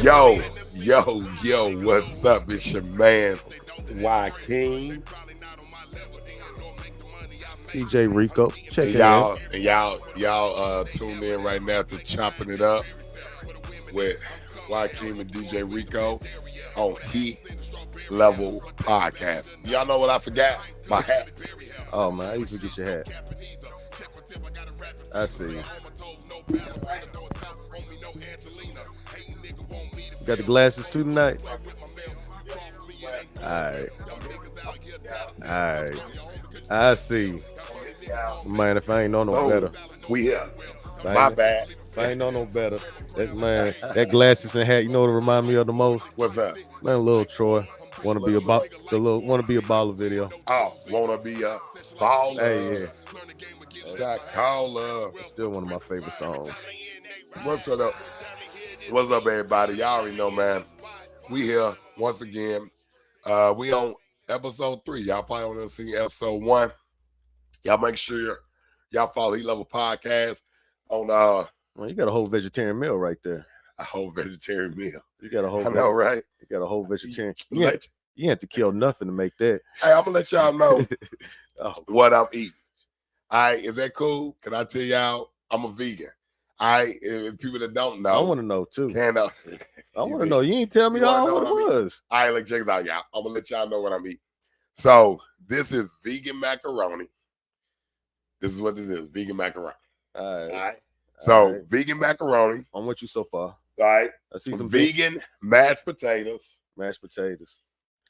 Yo, what's up? It's your man, Wykeem. DJ Rico, check And it in. y'all tuned in right now to Chopping It Up with Wykeem and DJ Rico on Heat Level Podcast. Y'all know what I forgot? My hat. Oh man, how you forget your hat? I see. You got the glasses too tonight? Alright. Alright. I see. Man, if I ain't know no better. We here. If I My ain't- bad. If I ain't know no better. That glasses and hat, you know what it remind me of the most? What's up? Man, little Troy. Wanna be a baller video. Oh, wanna be a baller. Hey, yeah. Shot caller. Still one of my favorite songs. What's up? What's up, everybody? Y'all already know, man. We here once again. We on episode 3. Y'all probably only seen episode 1. Y'all make sure y'all follow Heat Level Podcast on Well, you got a whole vegetarian meal right there. a whole vegetarian meal. You got a whole I know, right? You got a whole vegetarian. You You have to kill nothing to make that. Hey, I'm gonna let y'all know Oh, what I'm eating. Is that cool? Can I tell y'all I'm a vegan? If people that don't know, I want to know too. I want to know. You ain't tell me You wanna all know what it what I mean? was. All right, check it out, y'all. I'm gonna let y'all know what I'm eating. So this is vegan macaroni. This is what this is, vegan macaroni. All right. So vegan macaroni. I'm with you so far. All right. I see some Vegan mashed potatoes. mashed potatoes.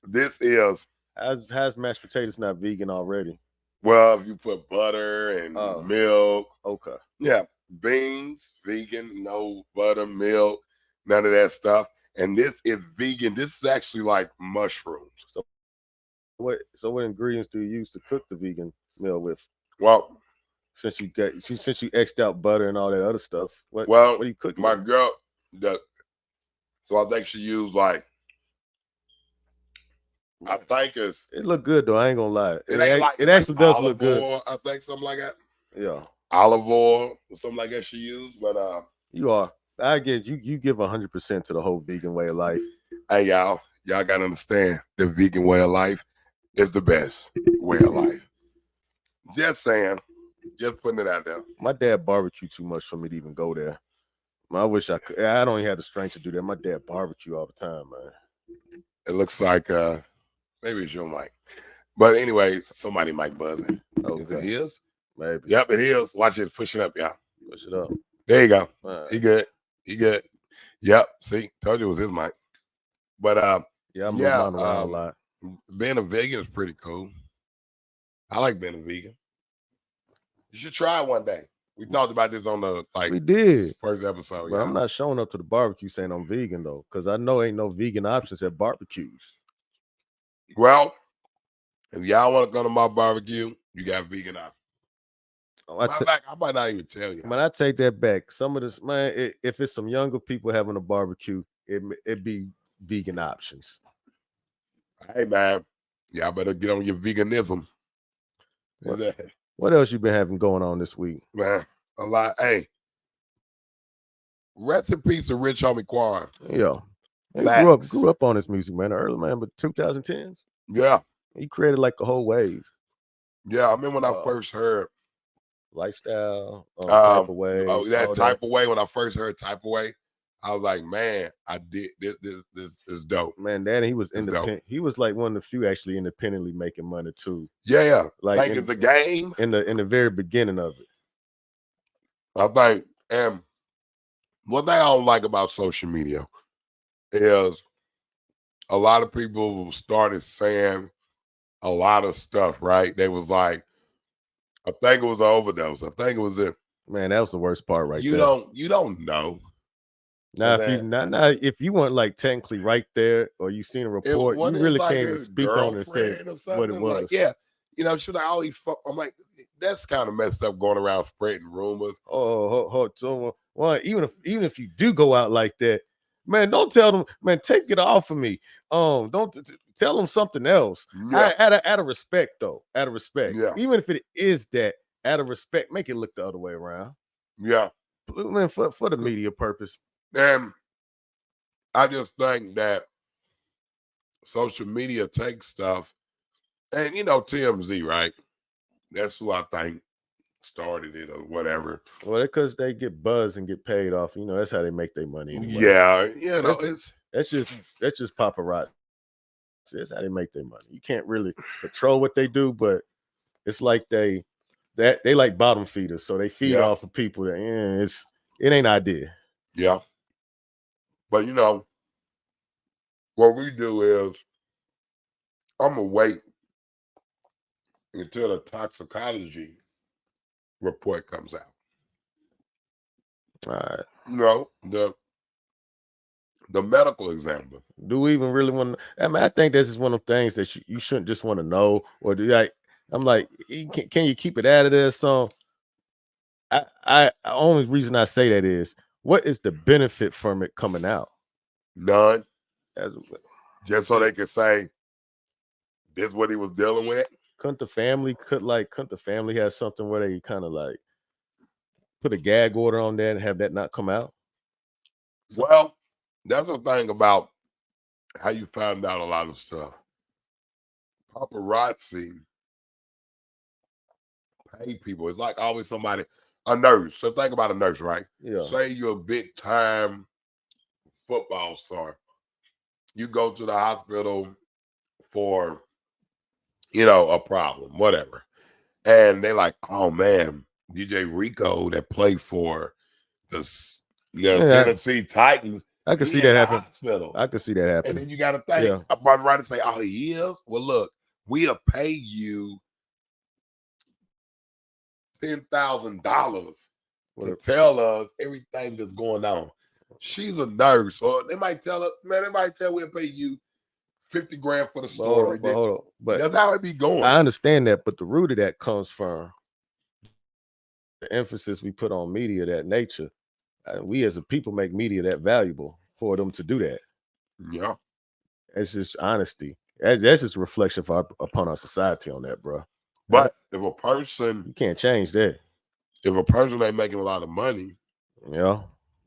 This is How's mashed potatoes not vegan already? well, if you put butter and milk. Okay. Yeah. Beans, vegan, no butter, milk, none of that stuff. And this is vegan. This is actually like mushrooms. What ingredients do you use to cook the vegan meal with? Well, Since you X'd out butter and all that other stuff, what are you cooking? My girl, so I think she used like, I think it look good though. I ain't gonna lie. It actually does look good. Oil, I think something like that. Yeah. Olive oil or something like that she used, but you are. I get you. You give 100% to the whole vegan way of life. Hey y'all gotta understand the vegan way of life is the best way of life. Just saying, just putting it out there. My dad barbecued too much for me to even go there. I wish I could. I don't even have the strength to do that. My dad barbecue all the time, man. It looks like maybe it's your mic, but anyway, somebody mic buzzing. Okay. Is it his? Maybe. Yep, it is. Watch it. Push it up, y'all. Push it up. There you go. Right. He good. Yep. See, told you it was his mic. But yeah, I'm moving around a lot. Being a vegan is pretty cool. I like being a vegan. You should try it one day. We talked about this on the we did first episode. But I'm not showing up to the barbecue saying I'm vegan though, because I know ain't no vegan options at barbecues. Well, if y'all want to come to my barbecue, you got vegan options. I might not even tell you. Man, I take that back. Some of this, man, if it's some younger people having a barbecue, it be vegan options. Hey man, y'all better get on your veganism. What else you been having going on this week? Man, a lot. Hey, rest in peace to rich homie Quan. Yeah. Grew up on this music, man. Early man, but 2010s. Yeah. He created like a whole wave. Yeah, I remember when I first heard Lifestyle, Type of Way. Type of Way. When I first heard Type of Way, I was like, man, I did this is dope. Man, Danny, he was independent. He was like one of the few actually independently making money too. Yeah. Like in the game. In the very beginning of it. I think, and one thing I don't like about social media is a lot of people started saying a lot of stuff, right? They was like, I think it was an overdose. I think it was it. Man, that was the worst part right there. You don't know. Now, if you weren't like technically right there, or you seen a report, you really can't speak on it and say what it was. Like, yeah, she was like all these. I'm like, that's kind of messed up going around spreading rumors. So even if you do go out like that, man, don't tell them, man, take it off of me. Don't tell them something else. Yeah. Out of respect, though. Out of respect. Yeah. Even if it is that, out of respect, make it look the other way around. Yeah. Man, for the media purpose. And I just think that social media takes stuff, and TMZ, right? That's who I think started it or whatever. Well, because they get buzz and get paid off. That's how they make their money anyway. Yeah, that's just paparazzi. That's how they make their money. You can't really control what they do, but it's like they like bottom feeders, so they feed off of people. That it ain't ideal. Yeah, but what we do is I'm gonna wait until the toxicology report comes out. All right. The medical examiner. Do we even really want to? I mean, I think this is one of the things that you shouldn't just want to know, or do I'm like, can you keep it out of there? So, the only reason I say that is, what is the benefit from it coming out? None. Just so they can say this is what he was dealing with. Couldn't the family have something where they kind of like put a gag order on that and have that not come out? Well, that's the thing about how you found out a lot of stuff. Paparazzi pay people. It's like always a nurse. So think about a nurse, right? Yeah. Say you're a big time football star. You go to the hospital for, a problem, whatever. And they're like, oh man, DJ Rico that played for the Tennessee Titans. I can see that happen. Hospital. I can see that happen. And then you got to think about right and say, oh, he is? Well, look, we'll pay you $10,000 to tell us everything that's going on. She's a nurse, or they might tell her, we'll pay you $50,000 for the story. But that's how it be going. I understand that, but the root of that comes from the emphasis we put on media, that nature. We as a people make media that valuable for them to do that. Yeah. It's just honesty. That's just a reflection upon our society on that, bro. But if a person... You can't change that. If a person ain't making a lot of money...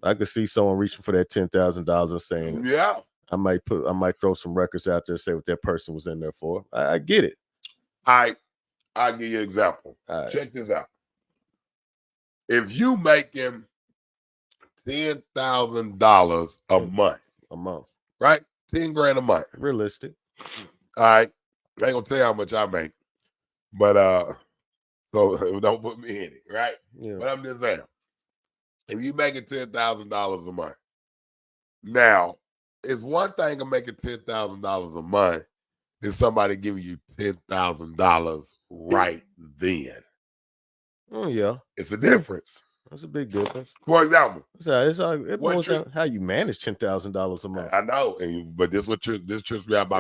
I could see someone reaching for that $10,000 and saying, yeah, I might throw some records out there, say what that person was in there for. I get it. I'll give you an example. Right. Check this out. If you making $10,000 a month, right? $10,000 a month. Realistic. All right. I ain't gonna tell you how much I make, but so don't put me in it, right? Yeah. But I'm just saying, if you making $10,000 a month, now it's one thing of making $10,000 a month than somebody giving you $10,000 right then. Oh yeah, it's a difference. That's a big difference. For example, it boils down how you manage $10,000 a month. I know, but this trips me out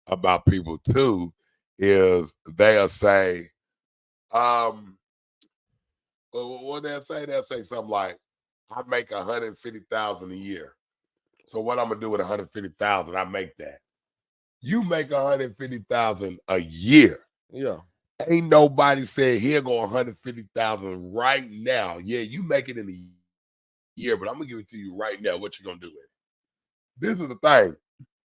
about people too, is they'll say, what they'll say something like, I make $150,000 a year. So what I'm gonna do with $150,000? I make that. You make $150,000 a year. Yeah. Ain't nobody said here go $150,000 right now. Yeah, you make it in a year, but I'm gonna give it to you right now. What you gonna do with it? This is the thing.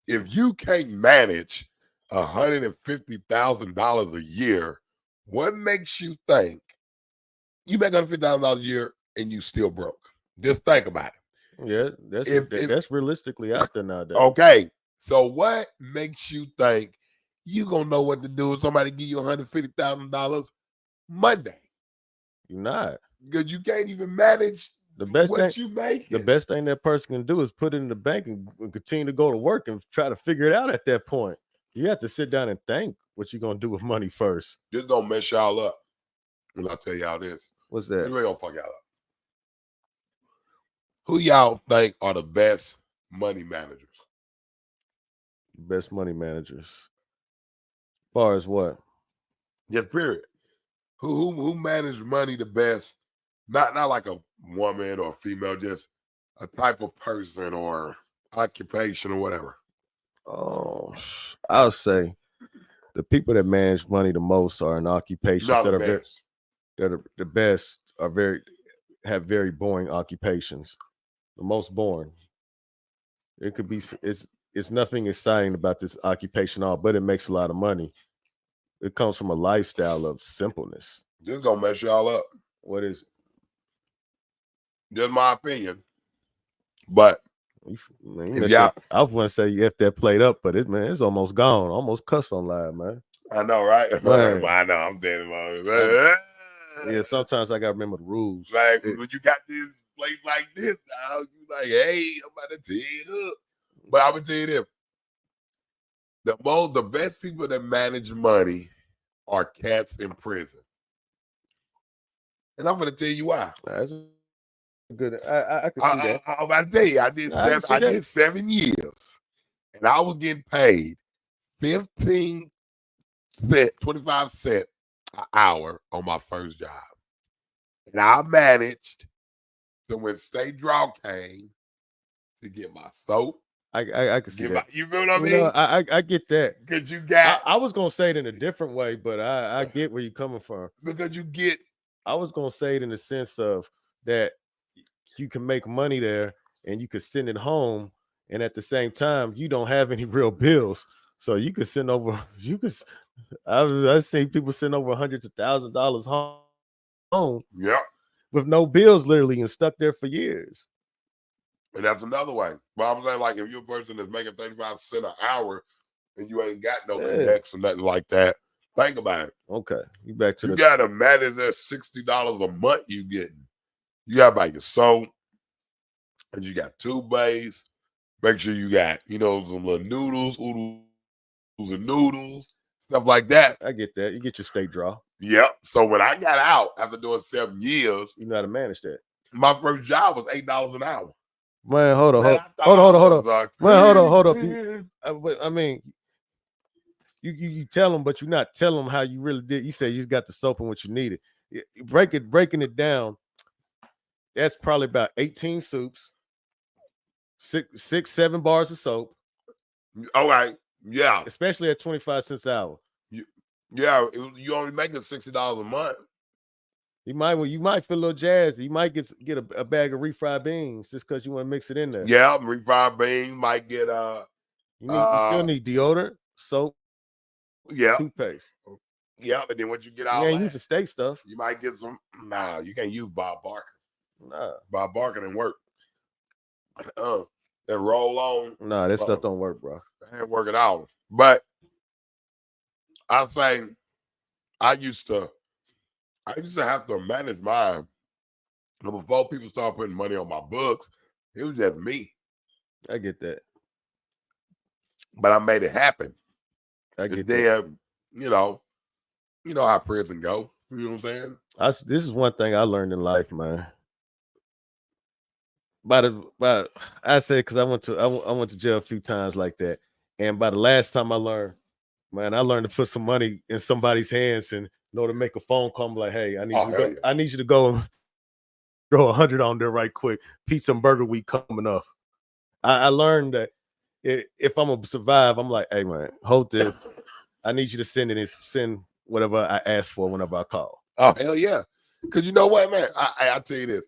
If you can't manage $150,000 a year, what makes you think you make $150,000 a year and you still broke? Just think about it. Yeah, that's realistically out there nowadays. Okay, so what makes you think you gonna know what to do if somebody give you $150,000 Monday? You're not, because you can't even manage the best what thing you make. The best thing that person can do is put it in the bank and continue to go to work and try to figure it out. At that point, you have to sit down and think what you're gonna do with money first. This don't mess y'all up. And I'll tell y'all this. What's that? It really gonna fuck y'all up. Who y'all think are the best money managers? Best money managers. As far as what? Just period. Who manage money the best? Not like a woman or a female, just a type of person or occupation or whatever. Oh, I'll say the people that manage money the most are in occupations that are the best have very boring occupations. The most boring. It could be. It's nothing exciting about this occupation, all, but it makes a lot of money. It comes from a lifestyle of simpleness. This gonna mess y'all up. What is it? Just my opinion. But Man, I was going to say you have that played up, but it's almost gone. Almost cussed on live, man. I know, right? Man. I know. I'm dead about it. Yeah, sometimes I gotta remember the rules. Like when you got this place like this, now you like, hey, I'm about to tear it up. But I'm gonna tell you this: the best people that manage money are cats in prison, and I'm gonna tell you why. That's good. I could see that. I'm about to tell you, I did 7 years, and I was getting paid 15 cent, 25 cent an hour on my first job. And I managed to, when state draw came, to get my soap. I can see that. You feel what I mean? I get that. Because you got. I was gonna say it in a different way, but I get where you're coming from. Because you get. I was gonna say it in the sense of that you can make money there and you could send it home, and at the same time you don't have any real bills, so you could send over. You could. I've seen people send over hundreds of $1,000s home. Yeah. With no bills, literally, and stuck there for years. And that's another way. But I'm saying, like, if you're a person that's making 35 cents an hour and you ain't got no connects or nothing like that, think about it. Okay. You gotta manage that $60 a month you getting. You gotta buy your soap, and you got 2 bays. Make sure you got, some little noodles and noodles, stuff like that. I get that. You get your state draw. Yep. So when I got out after doing 7 years, you know how to manage that. My first job was $8 an hour. Man, hold on. Man, hold on. I mean, you tell them, but you're not telling them how you really did. You say you just got the soap and what you needed. Breaking it down. That's probably about 18 soups, 7 bars of soap. All right. Yeah. Especially at 25 cents an hour. Yeah, you only making $60 a month. You might feel a little jazzy. You might get a bag of refried beans just because you want to mix it in there. Yeah, refried beans. Might get you still need deodorant, soap, toothpaste. Yeah, and then once you get out, you ain't use the steak stuff. You might get some. Nah, you can't use Bob Barker. Nah, Bob Barker didn't work. That roll on. Nah, that stuff don't work, bro. That ain't working out. But I say I used to have to manage mine. Before people start putting money on my books, it was just me. I get that. But I made it happen. I get that. You know how prison go. You know what I'm saying? This is one thing I learned in life, man. I say because I went to jail a few times like that, and by the last time I learned to put some money in somebody's hands and to make a phone call. I'm like, hey, I need you to go and throw 100 on there right quick. Pizza and burger week coming up. I learned that if I'm gonna survive, I'm like, hey man, hold this. I need you to send whatever I ask for whenever I call. Oh hell yeah! Because you know what, man, I tell you this.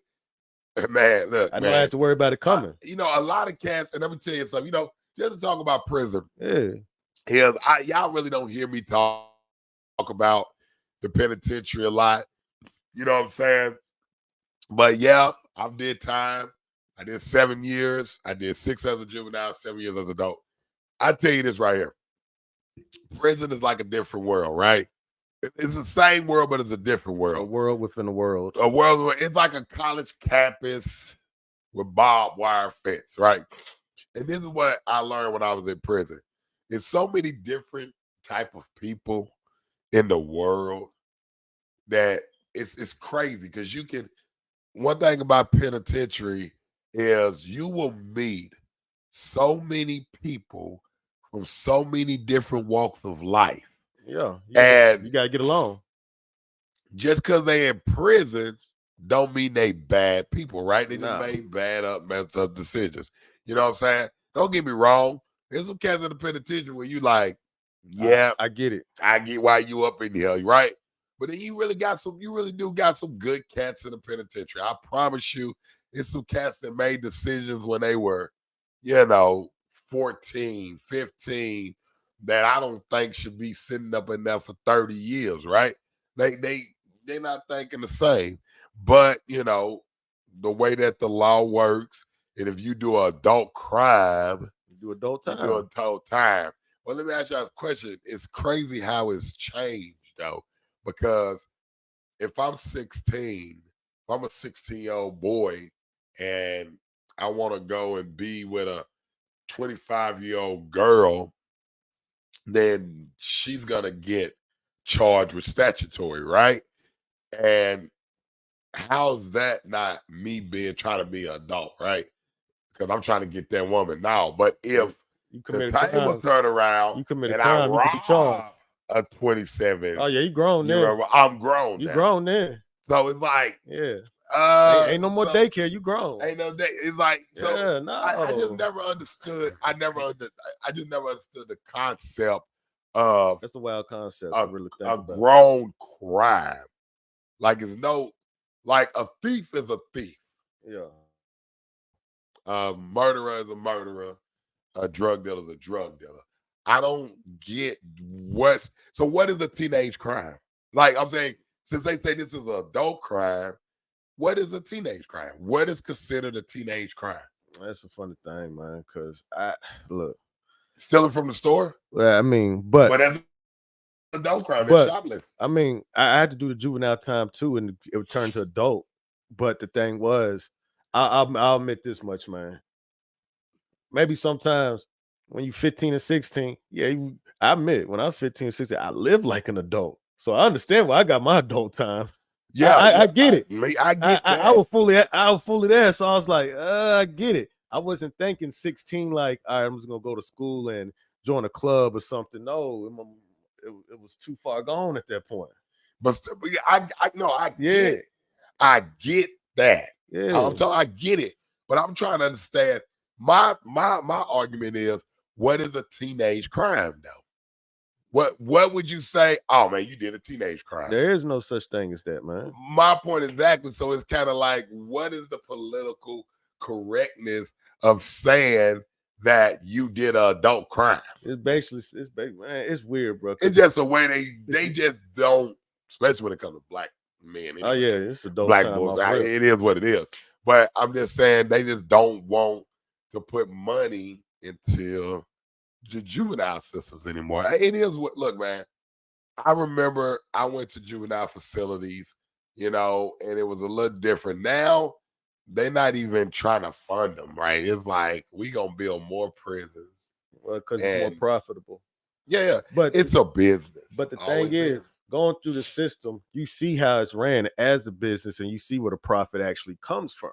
Man, look, I don't have to worry about it coming. A lot of cats, and let me tell you something, just to talk about prison. Yeah. Y'all really don't hear me talk about the penitentiary a lot. You know what I'm saying? But yeah, I did time. I did 7 years. I did 6 as a juvenile, 7 years as an adult. I tell you this right here. Prison is like a different world, right? It's the same world, but it's a different world. A world within a world. A world where it's like a college campus with barbed wire fence, right? And this is what I learned when I was in prison. There's so many different type of people in the world that it's crazy because you can. One thing about penitentiary is you will meet so many people from so many different walks of life. Yeah. And you gotta get along. Just because they in prison don't mean they bad people, right? They just made messed up decisions. You know what I'm saying? Don't get me wrong. There's some cats in the penitentiary where you like, yeah, I get it. I get why you up in here, right? But then you really do got some good cats in the penitentiary. I promise you, it's some cats that made decisions when they were 14, 15 that I don't think should be sitting up in there for 30 years, right? They're not thinking the same. But, the way that the law works, and if you do an adult crime, You do adult you time. do adult time. Well, let me ask you a question. It's crazy how it's changed, though, because if I'm 16, if I'm a 16-year-old boy and I want to go and be with a 25-year-old girl, then she's going to get charged with statutory, right? And how's that not me trying to be an adult, right? Because I'm trying to get that woman now. But if You the commit a table crime. turn around You commit a and I crime. You could be charged. rob a 27, Oh yeah, you grown then. I'm grown You now. grown then. So it's like, Yeah. Ain't no more so daycare. You grown. ain't no day. It's like, so Yeah, no. I just never understood. I just never understood the concept of That's a wild concept to really think a about. grown crime. Like it's like a thief is a thief. Yeah. A murderer is a murderer. A drug dealer is a drug dealer. I don't get what is a teenage crime? Like I'm saying, since they say this is an adult crime, what is a teenage crime? What is considered a teenage crime? That's a funny thing, man. Because look, stealing from the store. Well, I mean, but that's an adult crime. That's shoplifting. I mean, I had to do the juvenile time too, and it would turn to adult. But the thing was, I'll admit this much, man. Maybe sometimes when you're 15 and 16, I admit when I'm 15 and 16, I live like an adult. So I understand why I got my adult time. Yeah, I get it. I get that. I was fully there. So I was like, I get it. I wasn't thinking 16, like, all right, I'm just gonna go to school and join a club or something. No, it was too far gone at that point. But I get that. Yeah. I get it. But I'm trying to understand. My argument is, what is a teenage crime though? What would you say? Oh man, you did a teenage crime. There is no such thing as that, man. My point exactly. So it's kind of like, what is the political correctness of saying that you did an adult crime? Man, it's weird, bro. It's just a way they just don't, especially when it comes to black men. Anyway. Oh yeah, it's adult black time. boys. It is what it is. But I'm just saying they just don't want to put money into the juvenile systems anymore. It is what. Look, man. I remember I went to juvenile facilities, and it was a little different. Now they're not even trying to fund them, right? It's like we gonna build more prisons. Well, because it's more profitable. Yeah, but it's a business. But the thing is, going through the system, you see how it's ran as a business, and you see where the profit actually comes from.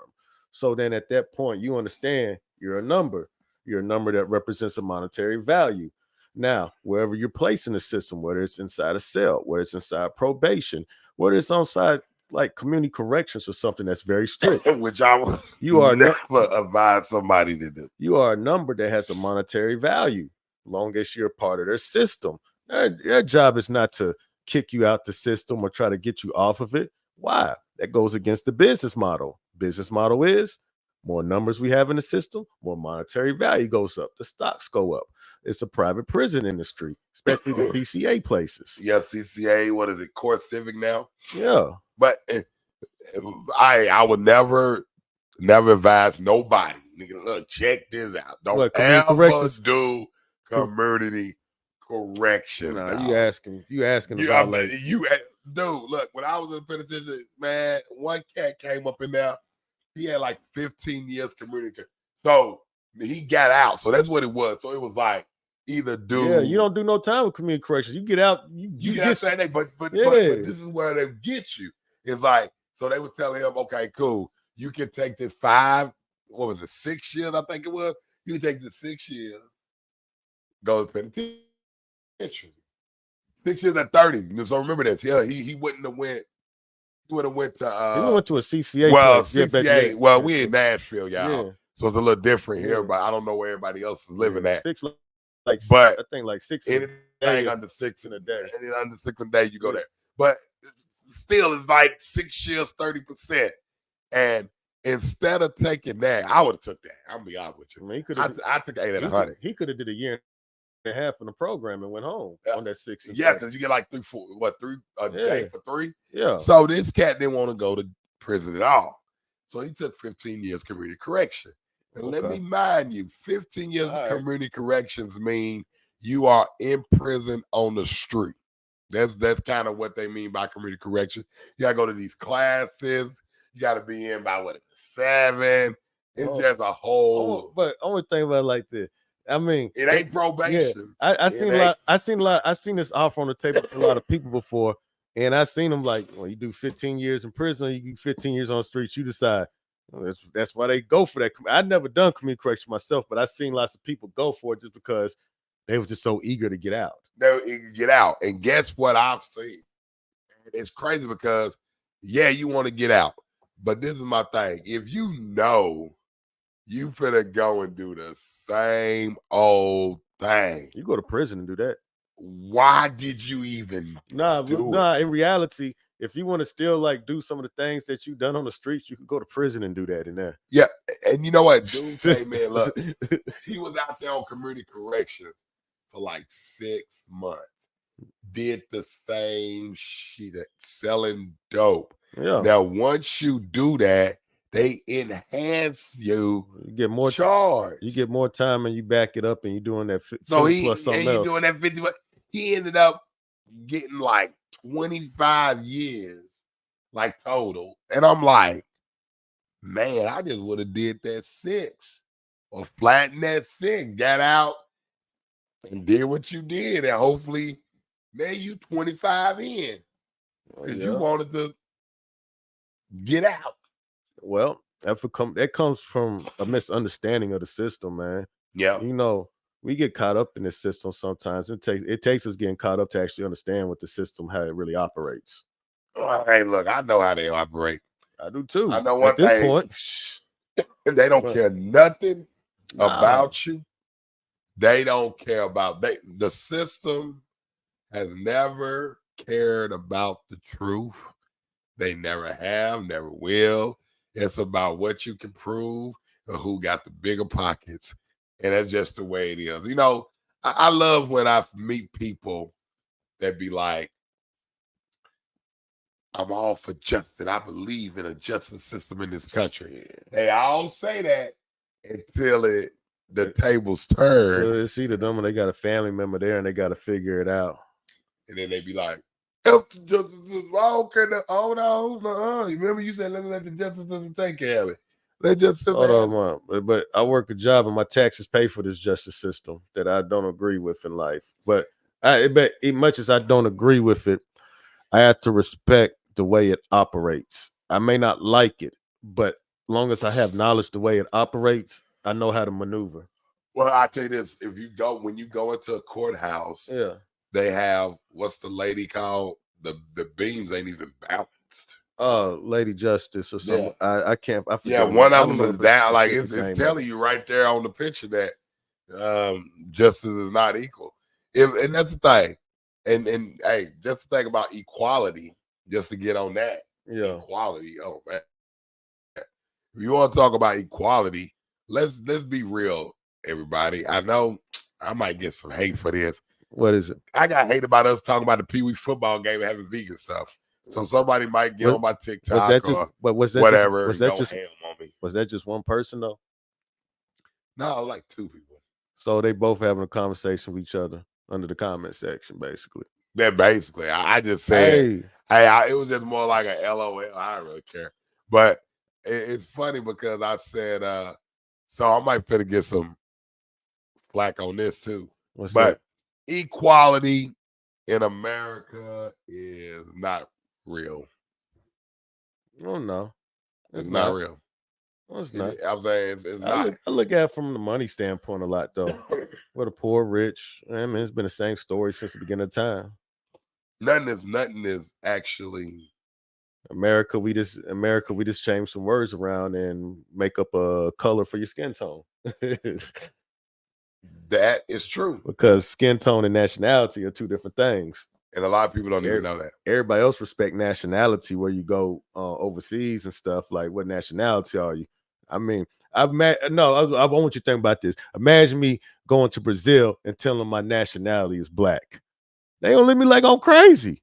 So then at that point, you understand you're a number. You're a number that represents a monetary value. Now, wherever you're placed in the system, whether it's inside a cell, whether it's inside probation, whether it's outside like community corrections or something that's very strict, which I would never advise somebody to do. You are a number that has a monetary value, long as you're part of their system. Their job is not to kick you out the system or try to get you off of it. Why? That goes against the business model. Business model is more numbers we have in the system, more monetary value goes up. The stocks go up. It's a private prison industry, especially the PCA places. Yeah, CCA. What is it? Court Civic now. Yeah, but I would never advise nobody. Nigga, look, check this out. Don't ever do community corrections. You asking about like dude, look, when I was in the penitentiary, man, one cat came up in there. He had like 15 years community. So he got out. So that's what it was. So it was like either do. Yeah, you don't do no time with community corrections. You get out. You get out. But this is where they get you. It's like, so they was telling him, okay, cool. You can take this 6 years, I think it was. You can take this 6 years, go to penitentiary. 6 years at 30. So remember this. Yeah, he wouldn't have went. He would have went to he went to a CCA. Well, place. CCA. Well, we in Nashville, y'all. Yeah. So it's a little different here, but I don't know where everybody else is living at. But I think like 6 anything under 6 in a day. Anything under 6 a day, you go there. But still, it's like 6 years, 30%. And instead of taking that, I would have took that. I'm gonna be honest with you. I mean, I took 8 at 100. He could have did a year and a half in the program and went home on that 6 and Yeah, 10. because you get like 3 a day for 3. Yeah. So this cat didn't want to go to prison at all. So he took 15 years community correction. And let me mind you, 15 years of community corrections mean you are in prison on the street. That's kind of what they mean by community correction. You gotta go to these classes. You gotta be in by 7. It's just a whole. But only thing about it like this, I mean, it ain't probation. Yeah, I seen a lot. I seen this offer on the table for a lot of people before, and I seen them like, well, you do 15 years in prison, you do 15 years on the streets. You decide. That's why they go for that. I never done community correction myself, but I seen lots of people go for it just because they were just so eager to get out. They get out, and guess what I've seen? It's crazy because you want to get out, but this is my thing. If you know you finna go and do the same old thing, you go to prison and do that. Why did you even do it? In reality, if you want to still like do some of the things that you done on the streets, you could go to prison and do that in there. Yeah, and you know what? Dude, hey man, look, he was out there on community correction for like 6 months. Did the same shit, selling dope. Yeah. Now, once you do that, they enhance you. You get more charge. You get more time, and you back it up, and you're doing that. So plus something else. Doing that 50. He ended up getting like 25 years, like total. And I'm like, man, I just would have did that 6 or flattened that 6, got out and did what you did, and hopefully, man, you 25 in because you wanted to get out. Well, that comes from a misunderstanding of the system, man. Yeah, you know, we get caught up in this system sometimes. It takes us getting caught up to actually understand what the system, how it really operates. Hey, look, I know how they operate. I do too. I know one thing. At this point, they don't care nothing about you. They don't care about the system has never cared about the truth. They never have, never will. It's about what you can prove or who got the bigger pockets. And that's just the way it is. You know, I love when I meet people that be like, I'm all for justice. I believe in a justice system in this country. They all say that until the tables turn. So it's either them or they got a family member there and they got to figure it out. And then they be like, okay, hold on. Remember you said, let the justice system take care of it. Let just hold on, but I work a job and my taxes pay for this justice system that I don't agree with in life. But as much as I don't agree with it, I have to respect the way it operates. I may not like it, but as long as I have knowledge the way it operates, I know how to maneuver. Well, I tell you this: when you go into a courthouse, they have what's the lady called? The beams ain't even balanced. Lady Justice or something. Yeah. I can't. I one of them is down. Like it's telling you right there on the picture that justice is not equal. And that's the thing. And hey, just to think about equality, just to get on that. Yeah. Equality. Oh man. If you want to talk about equality, let's be real, everybody. I know I might get some hate for this. What is it? I got hate about us talking about the Pee Wee football game and having vegan stuff. So somebody might get on my TikTok or whatever. Was that just one person though? No, like 2 people. So they both having a conversation with each other under the comment section, basically. Yeah, basically. I just said, it was just more like a LOL. I don't really care. But it's funny because I said, so I might finna get some flack on this too. What's that? Equality in America is not real. Oh no, it's not real. No, it's not. I'm saying it's not. I look at it from the money standpoint a lot, though. Where the poor, rich. I mean, it's been the same story since the beginning of time. Nothing is actually America. We just change some words around and make up a color for your skin tone. That is true. Because skin tone and nationality are 2 different things. And a lot of people don't even know that. Everybody else respect nationality where you go overseas and stuff. Like, what nationality are you? I mean, I want you to think about this. Imagine me going to Brazil and telling them my nationality is black. They gonna look at me like I'm crazy.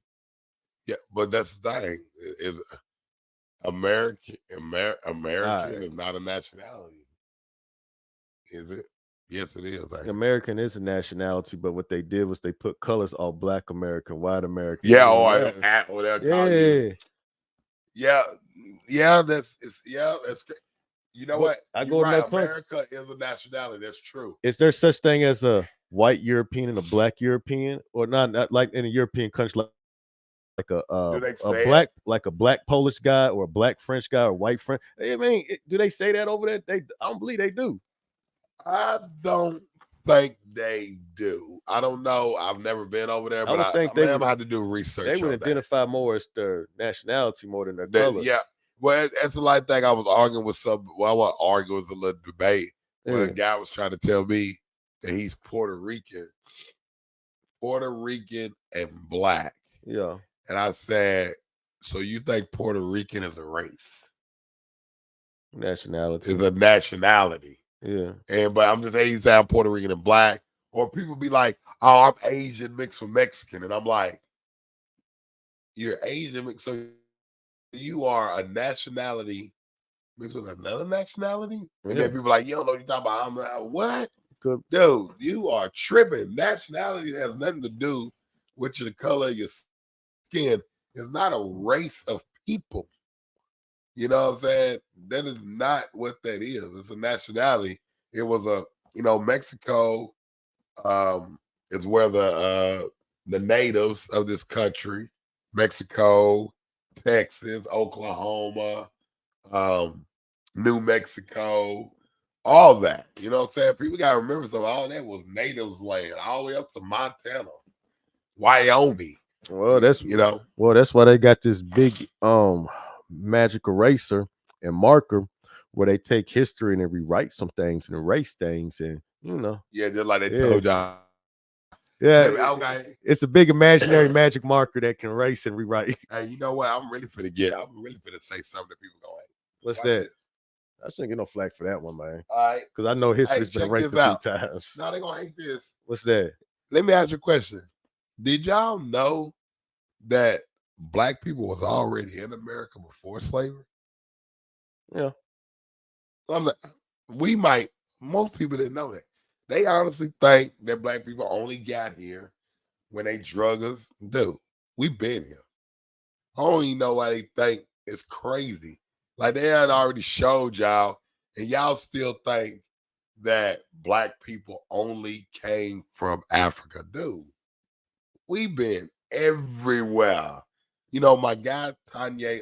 Yeah, but that's the thing. Is American is not a nationality, is it? Yes, it is. American is a nationality, but what they did was they put colors all black American, white American. Yeah, or they'll call you. Yeah, that's you know what? You're right. America is a nationality. That's true. Is there such thing as a white European and a black European, or not like in a European country, like a black Polish guy or a black French guy or white French? I mean, do they say that over there? I don't believe they do. I don't think they do. I don't know. I've never been over there, but I have to do research. They would identify more as their nationality more than their color. Yeah. Well, that's the like thing I was arguing with I wasn't arguing with a little debate. But a guy was trying to tell me that he's Puerto Rican and black. Yeah. And I said, so you think Puerto Rican is a race? Nationality. It's a nationality. Yeah. But I'm just saying he's saying Puerto Rican and black. Or people be like, oh, I'm Asian mixed with Mexican. And I'm like, you're Asian mixed, so you are a nationality mixed with another nationality? And then people are like, you don't know what you're talking about. I'm like, what? Good. Dude, you are tripping. Nationality has nothing to do with the color of your skin. It's not a race of people. You know what I'm saying? That is not what that is. It's a nationality. It was Mexico is where the natives of this country, Mexico, Texas, Oklahoma, New Mexico, all that. You know what I'm saying? People got to remember something. All that was natives land, all the way up to Montana, Wyoming. Well, that's that's why they got this big magic eraser and marker where they take history and they rewrite some things and erase things, and just like they told y'all. Yeah, it's a big imaginary magic marker that can erase and rewrite. Hey, you know what? I'm really finna say something that people going. What's that? I shouldn't get no flack for that one, man. All right, because I know history's been erased a few times. No, they gonna hate this. What's that? Let me ask you a question. Did y'all know that black people was already in America before slavery? Yeah. Most people didn't know that. They honestly think that black people only got here when they drug us. Dude, we've been here. I don't even know why they think it's crazy. Like they had already showed y'all, and y'all still think that black people only came from Africa. Dude, we've been everywhere. You know, my guy Tanya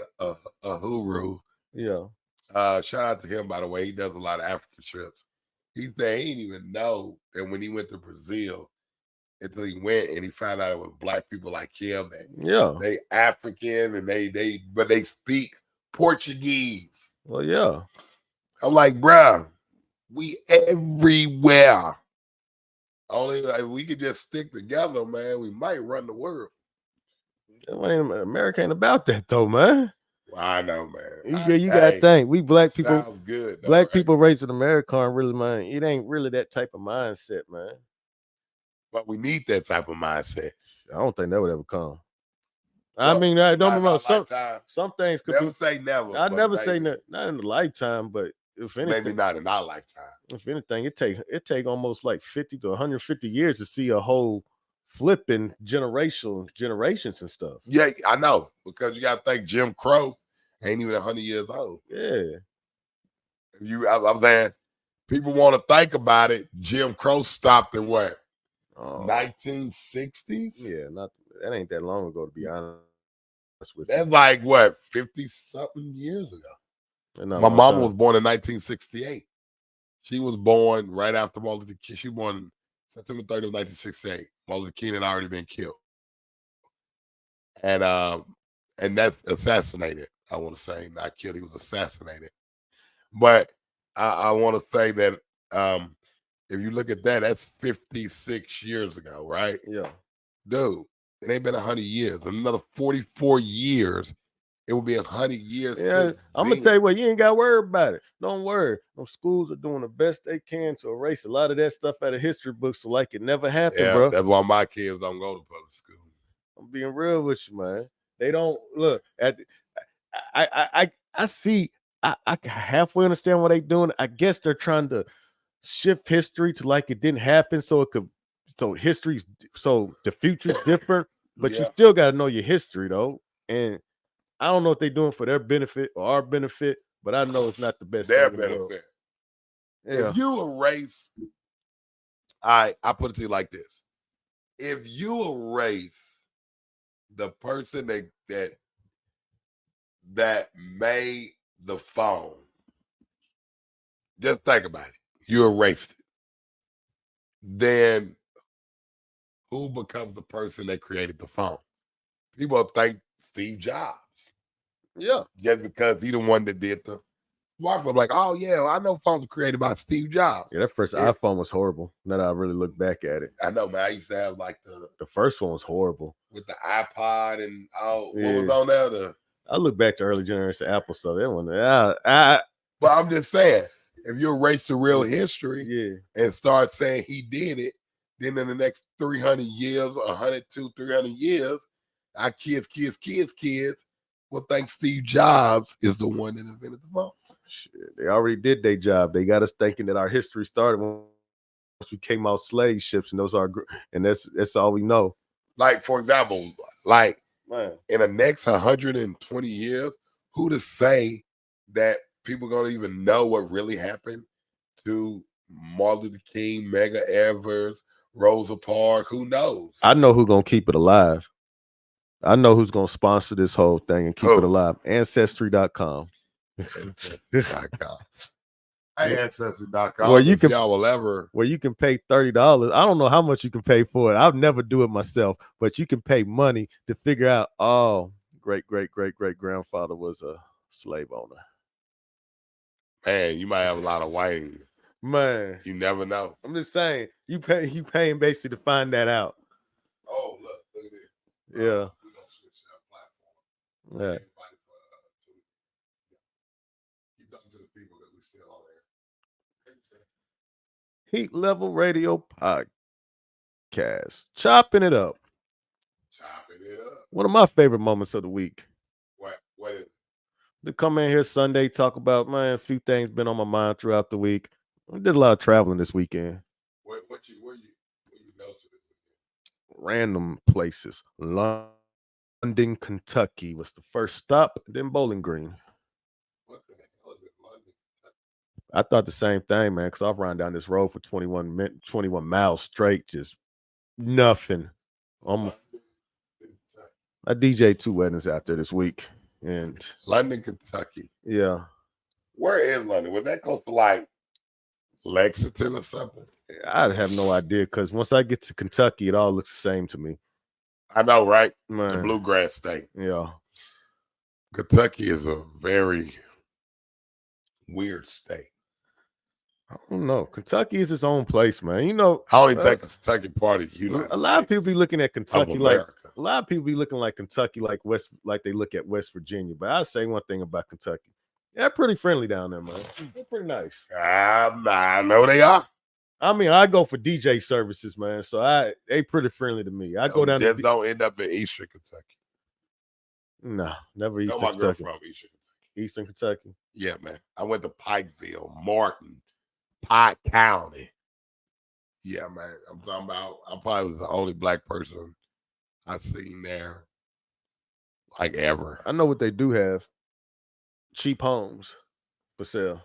Uhuru. Yeah. Shout out to him, by the way. He does a lot of African trips. He didn't even know that when he went to Brazil until he went and he found out it was black people like him. They African and but they speak Portuguese. Well, yeah. I'm like, bruh, we everywhere. Only if we could just stick together, man, we might run the world. America ain't about that though, man. Well, I know, man. You gotta think. We black people sounds good. Though, black people raised in America aren't really, man. It ain't really that type of mindset, man. But we need that type of mindset. I don't think that would ever come. I mean, I don't know. Some things could never say never. I never say not in the lifetime, but if anything, maybe not in our lifetime. If anything, it take almost like 50 to 150 years to see a whole flipping generations and stuff. Yeah, I know, because you got to think Jim Crow ain't even 100 years old. Yeah. I'm saying, people want to think about it. Jim Crow stopped in what? 1960s? Yeah, that ain't that long ago, to be honest with you. That's like what, 50-something years ago. My mama was born in 1968. She was born right after Martin Luther King. She was born September 30th, 1968. Martin Luther King had already been killed. And that's assassinated, I want to say. Not killed, he was assassinated. But I want to say that if you look at that, that's 56 years ago, right? Yeah. Dude, It ain't been 100 years. Another 44 years, it will be 100 years. Yeah, I'm gonna tell you what, you ain't got to worry about it. Don't worry. Those schools are doing the best they can to erase a lot of that stuff out of history books, so like it never happened, bro. That's why my kids don't go to public school. I'm being real with you, man. They don't look at. I see. I halfway understand what they're doing. I guess they're trying to shift history to like it didn't happen, so it could. So the future's different, but you still got to know your history though. And I don't know if they're doing for their benefit or our benefit, but I know it's not the best. Their thing in the world. Yeah. If you erase, I put it to you like this: if you erase the person that made the phone, just think about it. You erased it. Then who becomes the person that created the phone? People think Steve Jobs. Yeah. Just because he the one that did the smartphone. Like, oh yeah, I know phones were created by Steve Jobs. Yeah, that first iPhone was horrible. Now that I really look back at it. I know, man. I used to have like the first one was horrible. With the iPod and what was on there? I look back to early generation Apple stuff. That one, but I'm just saying, if you erase the real history and start saying he did it, then in the next 300 years, 100, 200, 300 years, our kids will think Steve Jobs is the one that invented the phone. Shit, they already did their job. They got us thinking that our history started once we came out slave ships, and that's all we know. Like, for example, in the next 120 years, who to say that people gonna even know what really happened to Martin Luther King, Medgar Evers, Rosa Parks? Who knows? I know who's gonna keep it alive. I know who's gonna sponsor this whole thing and keep it alive. Ancestry.com. Ancestry.com. Where you can pay $30. I don't know how much you can pay for it. I'll never do it myself, but you can pay money to figure out, oh, great grandfather was a slave owner. Man, you might have a lot of white. Man, you never know. I'm just saying, you paying basically to find that out. Oh, look at it. Yeah. We're gonna switch that platform. Yeah. Keep talking to the people that we still on there. Heat Level Radio Podcast. Chopping it up. One of my favorite moments of the week. What is it? To come in here Sunday, talk about, man, a few things been on my mind throughout the week. I did a lot of traveling this weekend. Where you go to this weekend? Random places. London, Kentucky was the first stop, then Bowling Green. What the hell is it, London, Kentucky? I thought the same thing, man, because I've run down this road for 21 miles straight, just nothing. I DJ 2 weddings out there this week. And London, Kentucky. Yeah. Where is London? Was that close to like Lexington or something? I'd have no idea, because once I get to Kentucky, it all looks the same to me. I know, right? Man. The bluegrass state. Yeah. Kentucky is a very weird state. I don't know. Kentucky is its own place, man. You know, I don't even think Kentucky part of you. A lot of people be looking at Kentucky like Kentucky like they look at West Virginia. But I'll say one thing about Kentucky. They're pretty friendly down there, man. They're pretty nice. I know they are. I mean, I go for DJ services, man. So they pretty friendly to me. I go down just don't end up in Eastern Kentucky. No, never Eastern Kentucky. My girl Kentucky. from Eastern Kentucky. Yeah, man. I went to Pikeville, Martin, Pike County. Yeah, man. I'm talking about, I probably was the only black person I've seen there like ever. I know what they do have. Cheap homes for sale.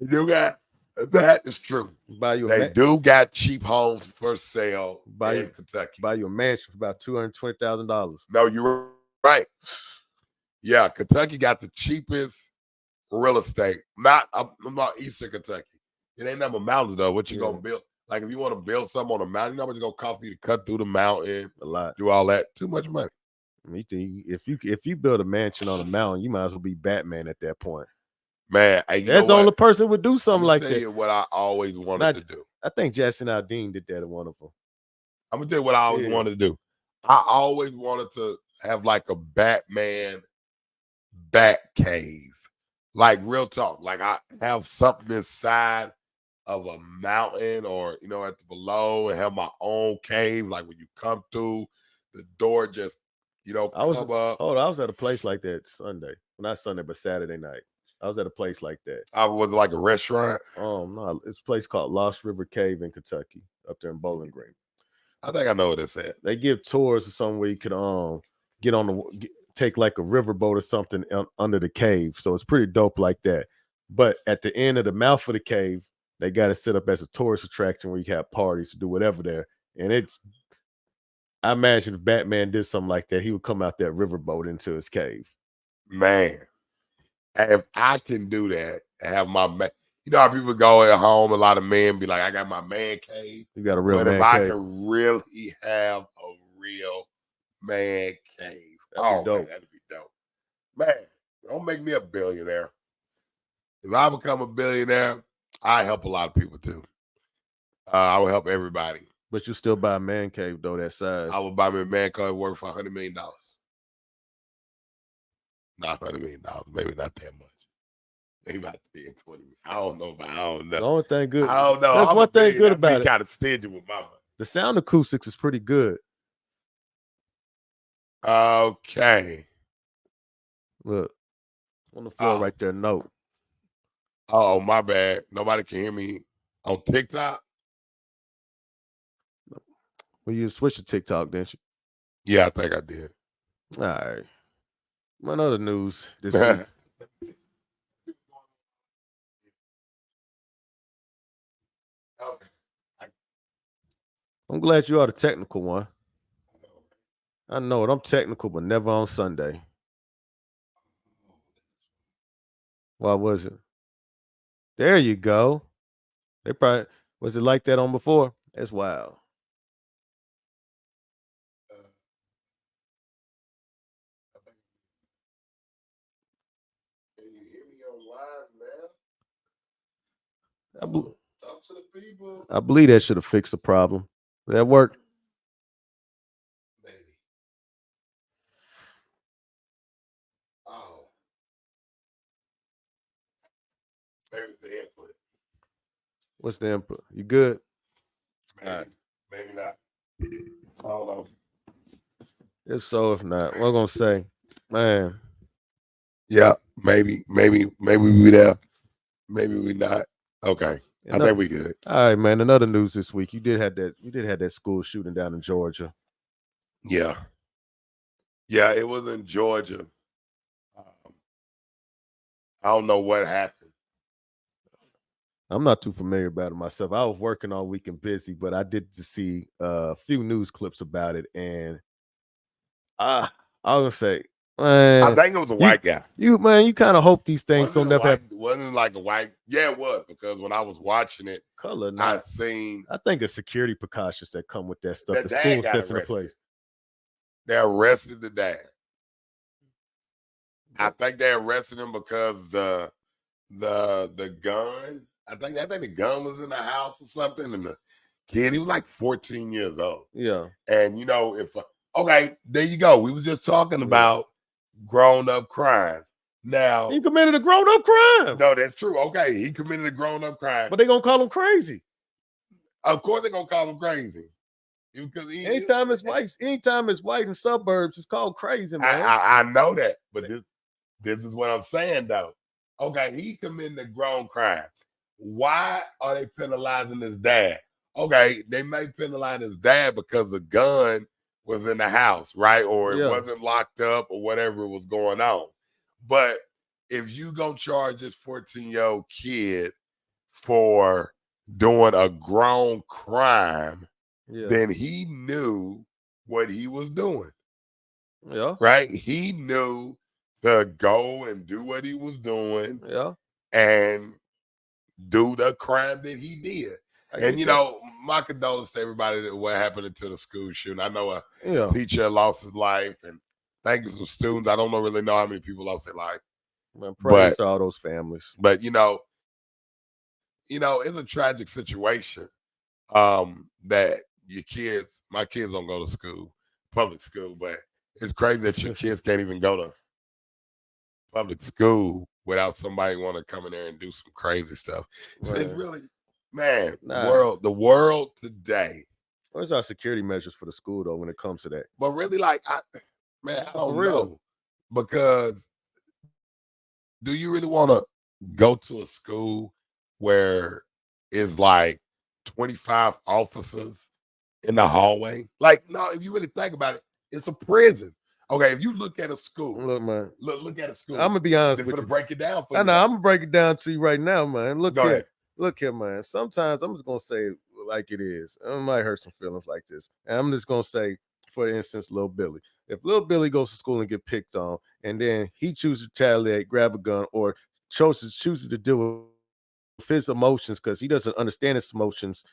They do got, that is true. They do got cheap homes for sale in Kentucky. Buy you a mansion for about $220,000. No, you're right. Yeah, Kentucky got the cheapest real estate. Not about Eastern Kentucky. It ain't nothing but mountains though. What you gonna build? Like if you want to build something on a mountain, you know how much it's gonna cost me to cut through the mountain, a lot, do all that. Too much money. If you build a mansion on a mountain, you might as well be Batman at that point. Man, that's the only person would do something like that. Tell you what I always wanted to do. I think Jason Aldean did that in one of them. I'm gonna tell you what I always wanted to do. I always wanted to have like a Batman bat cave. Like real talk. Like I have something inside of a mountain or at the below and have my own cave. Like when you come through, the door just come up. I was at a place like that Sunday. Not Sunday, but Saturday night. I was at a place like that. I was like a restaurant. No, it's a place called Lost River Cave in Kentucky, up there in Bowling Green. I think I know what it's at. They give tours or something where you could get on take like a riverboat or something under the cave. So it's pretty dope like that. But at the end of the mouth of the cave, they got it set up as a tourist attraction where you can have parties to do whatever there. And I imagine if Batman did something like that, he would come out that riverboat into his cave. Man, if I can do that, have my man, how people go at home, a lot of men be like, I got my man cave. You got a real man cave. But if I can really have a real man cave, that'd be dope. Man, that'd be dope. Man, don't make me a billionaire. If I become a billionaire, I help a lot of people too. I will help everybody. But you still buy a man cave though, that size. I would buy me a man cave worth $100 million. Not $100 million, maybe not that much. Maybe about 10, 20. I don't know. The only thing good. I don't know. That's one thing good about it. Kind of stingy with my money. The sound acoustics is pretty good. Okay. Look on the floor right there. Note. Oh, my bad. Nobody can hear me on TikTok. Well, you switched to TikTok, didn't you? Yeah, I think I did. All right. What other news this week? Okay. I'm glad you are the technical one. I know it. I'm technical, but never on Sunday. Why was it? There you go. They probably was it like that on before? That's wild. Can you hear me on live now? Talk to the people. I believe that should have fixed the problem. Did that work? Maybe. Oh. Maybe the input. What's the input? You good? Maybe, maybe not. I don't know. If so, if not, we're gonna say, man. Yeah, maybe we there. Maybe we not. Okay. I think we good. All right, man. Another news this week. You did have that school shooting down in Georgia. Yeah. Yeah, it was in Georgia. I don't know what happened. I'm not too familiar about it myself. I was working all week and busy, but I did see a few news clips about it, and I was gonna say, man, I think it was a white guy. You kind of hope these things don't never happen. Wasn't like a white. Yeah, it was, because when I was watching it, color. I think it's security precautions that come with that stuff. The school sets into place. They arrested the dad. I think they arrested him because the gun. I think the gun was in the house or something, and the kid, he was like 14 years old. Yeah, and okay, there you go. We was just talking about grown-up crimes. Now he committed a grown-up crime. No, that's true. Okay, he committed a grown-up crime, but they gonna call him crazy. Of course, they're gonna call him crazy. Because anytime it's white in suburbs, it's called crazy, man. I know that, but this is what I'm saying though. Okay, he committed a grown crime. Why are they penalizing his dad? Okay, they may penalize his dad because the gun was in the house, right? Or it wasn't locked up or whatever was going on. But if you gonna charge this 14-year-old kid for doing a grown crime, then he knew what he was doing. Yeah. Right? He knew to go and do what he was doing. Yeah. And do the crime that he did. And my condolences to everybody that what happened to the school shooting. I know a teacher lost his life, and thank you some students. I don't really know how many people lost their life. Man, praise to all those families. But it's a tragic situation that your kids, my kids don't go to school, public school, but it's crazy that your kids can't even go to public school without somebody want to come in there and do some crazy stuff. So it's really, man, the world today. Where's our security measures for the school though when it comes to that? But really, like, I don't know, because do you really want to go to a school where it's like 25 officers in the hallway? Like, no, if you really think about it, it's a prison. Okay, if you look at a school, look, man, look at a school. I'm gonna be honest with you. Break it down for you. I know I'm gonna break it down to you right now, man. Look Go here, ahead. look here, man. Sometimes I'm just gonna say it like it is. I might hurt some feelings like this, and I'm just gonna say, for instance, Little Billy. If Little Billy goes to school and get picked on, and then he chooses to retaliate, grab a gun, or chooses to deal with his emotions because he doesn't understand his emotions,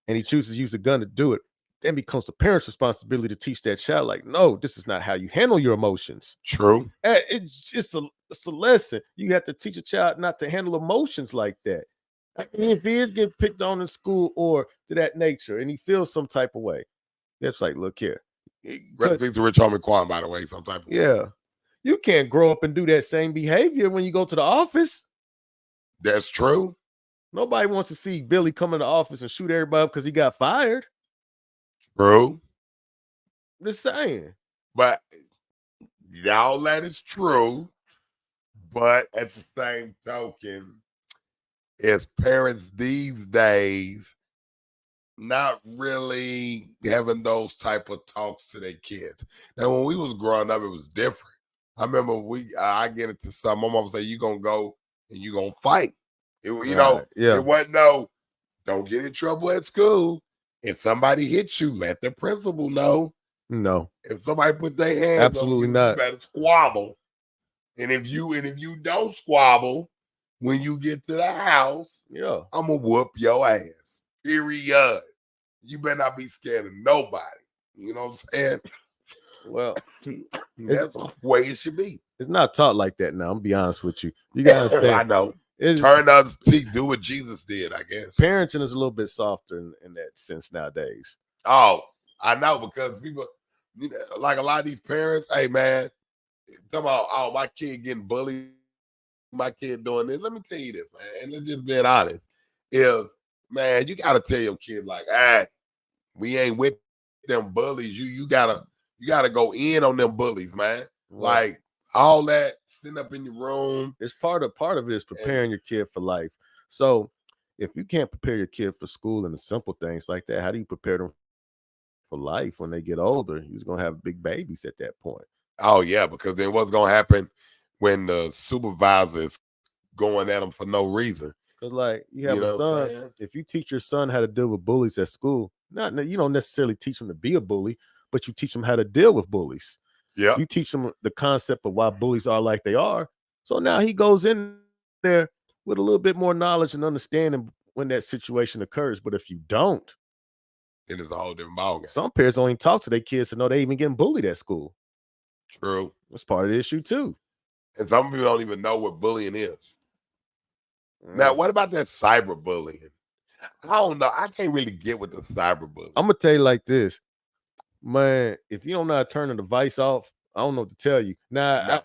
and he chooses to use a gun to do it, then becomes the parent's responsibility to teach that child, like, no, this is not how you handle your emotions. True. It's a lesson. You have to teach a child not to handle emotions like that. I mean, if he is getting picked on in school or to that nature, and he feels some type of way, it's like, look here. Rest in peace to Rich Homie Quan, by the way, some type of way. You can't grow up and do that same behavior when you go to the office. That's true. Nobody wants to see Billy come in the office and shoot everybody because he got fired. True. Just saying. But y'all, that is true. But at the same token, as parents these days, not really having those type of talks to their kids. Now, when we was growing up, it was different. I remember I get into something. My mom would say, "You gonna go and you gonna fight." It wasn't no, don't get in trouble at school. If somebody hits you, let the principal know. No. If somebody put their hands absolutely on you, not. You better squabble. And if you don't squabble, when you get to the house, I'm gonna whoop your ass. Period. You better not be scared of nobody. You know what I'm saying? Well, that's the way it should be. It's not taught like that now. I'm gonna be honest with you. You gotta I know. Turn the other cheek, do what Jesus did, I guess. Parenting is a little bit softer in that sense nowadays. Oh, I know, because people, like a lot of these parents, hey man, talking about, oh, my kid getting bullied, my kid doing this. Let me tell you this, man, and let's just be honest. If, man, you gotta tell your kid, like, hey, we ain't with them bullies. You gotta go in on them bullies, man. Right. Like all that sitting up in your room. It's part of it is preparing your kid for life. So if you can't prepare your kid for school and the simple things like that, how do you prepare them for life when they get older? He's gonna have big babies at that point. Oh yeah, because then what's gonna happen when the supervisor is going at them for no reason? Because like you have a son, if you teach your son how to deal with bullies at school, you don't necessarily teach them to be a bully, but you teach them how to deal with bullies. Yeah, you teach them the concept of why bullies are like they are. So now he goes in there with a little bit more knowledge and understanding when that situation occurs. But if you don't, then it's a whole different ballgame. Some parents don't even talk to their kids to know they even getting bullied at school. True. That's part of the issue too. And some people don't even know what bullying is. Now, what about that cyberbullying? I don't know. I can't really get with the cyberbullying. I'm gonna tell you like this, man. If you don't know how to turn the device off, I don't know what to tell you. Now,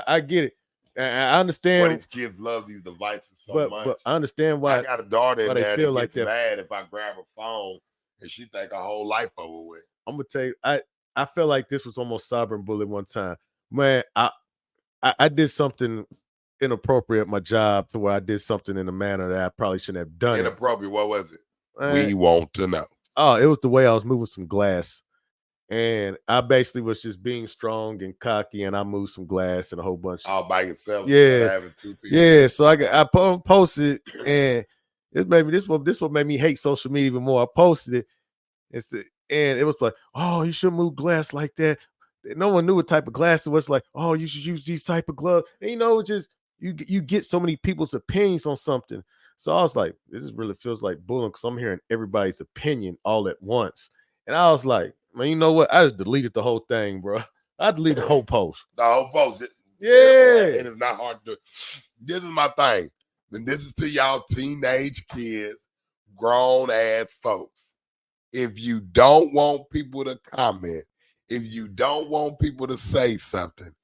I get it. I understand. Well, these kids love these devices so much. But I understand why. I got a daughter in there feel that gets like mad if I grab her phone and she think her whole life over with. I'm gonna tell you, I felt like this was almost cyberbullying one time. Man, I did something inappropriate at my job to where I did something in a manner that I probably shouldn't have done. Inappropriate? What was it? We want to know. Oh, it was the way I was moving some glass. And I basically was just being strong and cocky, and I moved some glass and a whole bunch. All by yourself. Yeah. Having two people. Yeah. So I posted, and it made me, this what made me hate social media even more. I posted it, and it was like, oh, you shouldn't move glass like that. No one knew what type of glass it was. Like, oh, you should use these type of gloves. And just you get so many people's opinions on something. So I was like, this really feels like bullying because I'm hearing everybody's opinion all at once. And I was like, man, you know what? I just deleted the whole thing, bro. I deleted the whole post. The whole post. Yeah. And it's not hard to do. This is my thing. And this is to y'all teenage kids, grown ass folks. If you don't want people to comment, if you don't want people to say something,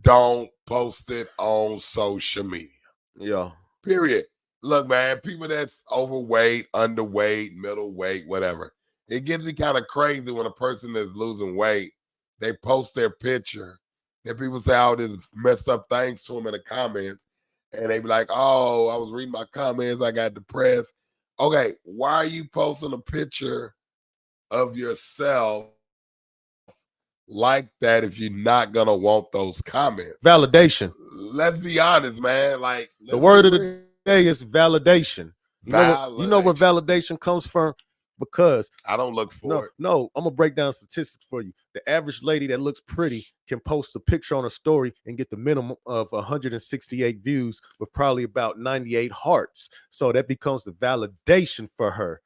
don't post it on social media. Yeah. Period. Look, man, people that's overweight, underweight, middleweight, whatever. It gets me kind of crazy when a person is losing weight, they post their picture, and people say all this messed up things to them in the comments, and they be like, "Oh, I was reading my comments, I got depressed." Okay, why are you posting a picture of yourself like that if you're not gonna want those comments? Validation. Let's be honest, man. Like, The let's be word of the real. day is validation. You know where Validation. validation comes from? Because I don't look for it. no, I'm gonna break down statistics for you. The average lady that looks pretty can post a picture on a story and get the minimum of 168 views with probably about 98 hearts. So that becomes the validation for her.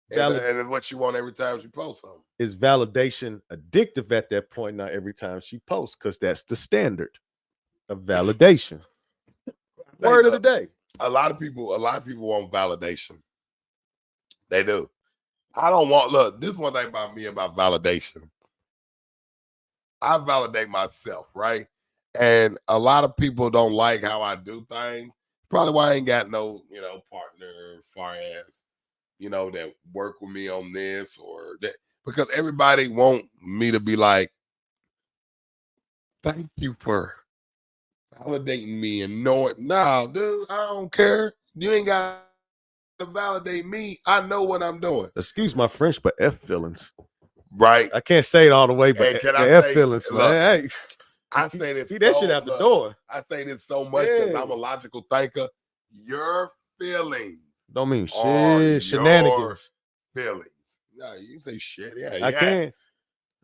And it's what you want every time she posts something. Is validation addictive at that point? Not every time she posts, because that's the standard of validation. Word of the day. A lot of people want validation. They do. I don't want. Look, this is one thing about me about validation. I validate myself, right? And a lot of people don't like how I do things. Probably why I ain't got no, partner, far as, that work with me on this or that, because everybody want me to be like, thank you for validating me and knowing. No, dude, I don't care. You ain't got to validate me. I know what I'm doing. Excuse my French, but F feelings. Right. I can't say it all the way, but Hey, can I F say, feelings, look, man. Hey, I say this. Get that shit out the door. I say this so much because I'm a logical thinker. Your feelings don't mean are shit. Shenanigans. Your feelings. No, you say shit. Yeah, I can't.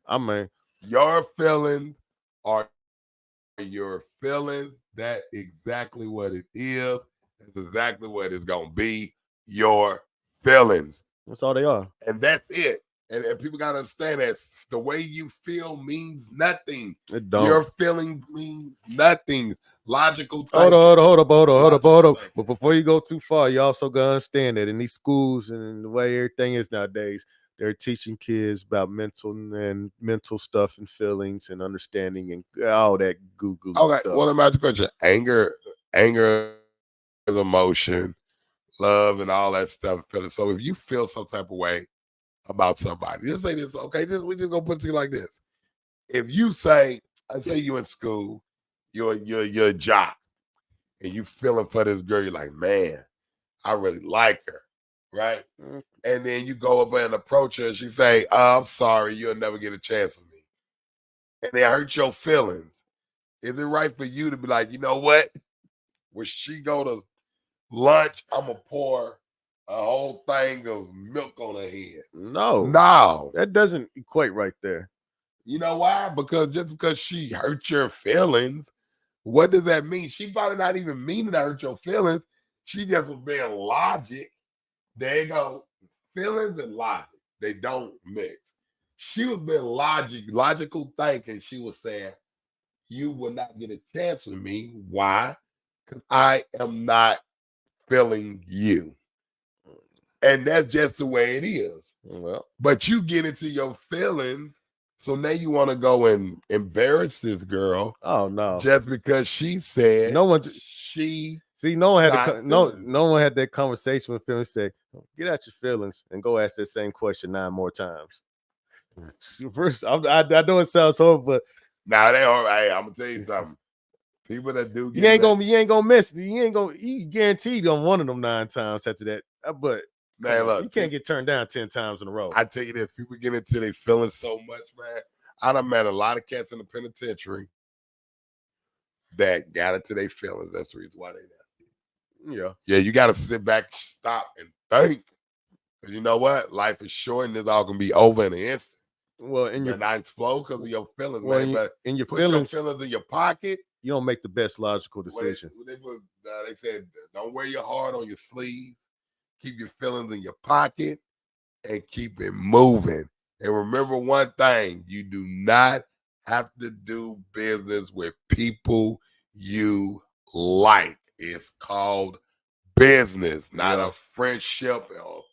I mean, your feelings are your feelings. That's exactly what it is. That's exactly what it's gonna be. Your feelings. That's all they are. And that's it. And people gotta understand that the way you feel means nothing. It don't. Your feelings means nothing. Logical thinking. Hold up. But before you go too far, you also gotta understand that in these schools and the way everything is nowadays, they're teaching kids about mental stuff and feelings and understanding and all that Google. Okay, stuff. well, imagine question. Anger is emotion, love, and all that stuff. So if you feel some type of way about somebody, just say this. Okay, we just gonna put it to you like this. If you say, I say you in school, you're a jock, and you feeling for this girl, you're like, man, I really like her, right? Mm-hmm. And then you go up and approach her, and she say, I'm sorry, you'll never get a chance with me, and it hurt your feelings. Is it right for you to be like, you know what? When she go to lunch, I'm gonna pour a whole thing of milk on her head? No, that doesn't equate right there. You know why? Because just because she hurt your feelings, what does that mean? She probably not even meaning to hurt your feelings. She just was being logic. There you go. Feelings and logic, they don't mix. She was being logical thinking. She was saying, you will not get a chance with me. Why? Because I am not feeling you. And that's just the way it is. Well, but you get into your feelings. So now you want to go and embarrass this girl. Oh no! Just because she said no one. She no one had no one had that conversation with him and say, "Get out your feelings and go ask that same question 9 more times." First, I know it sounds horrible, but they are. Hey, I'm gonna tell you something. People that do, you ain't gonna miss. You guaranteed on one of them 9 times after that. But man, look, you can't get turned down 10 times in a row. I tell you this, people get into their feelings so much, man. I done met a lot of cats in the penitentiary that got into their feelings. That's the reason why they there. Yeah, you got to sit back, stop, and think. Because you know what? Life is short, and it's all gonna be over in an instant. Well, and you're not explode because of your feelings, man. But in your put feelings, your feelings in your pocket. You don't make the best logical decision. They said, don't wear your heart on your sleeve. Keep your feelings in your pocket and keep it moving. And remember one thing, you do not have to do business with people you like. It's called business, not a friendship or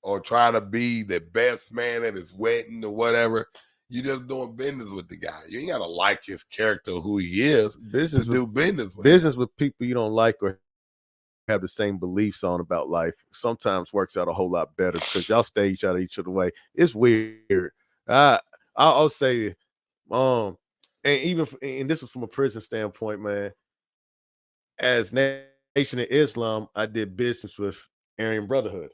or trying to be the best man at his wedding or whatever. You just doing business with the guy. You ain't gotta like his character, who he is, business to do business with business with people you don't like or have the same beliefs on about life sometimes works out a whole lot better because y'all stay each other way. It's weird. I'll say, and even and this was from a prison standpoint, man. As Nation of Islam, I did business with Aryan Brotherhood.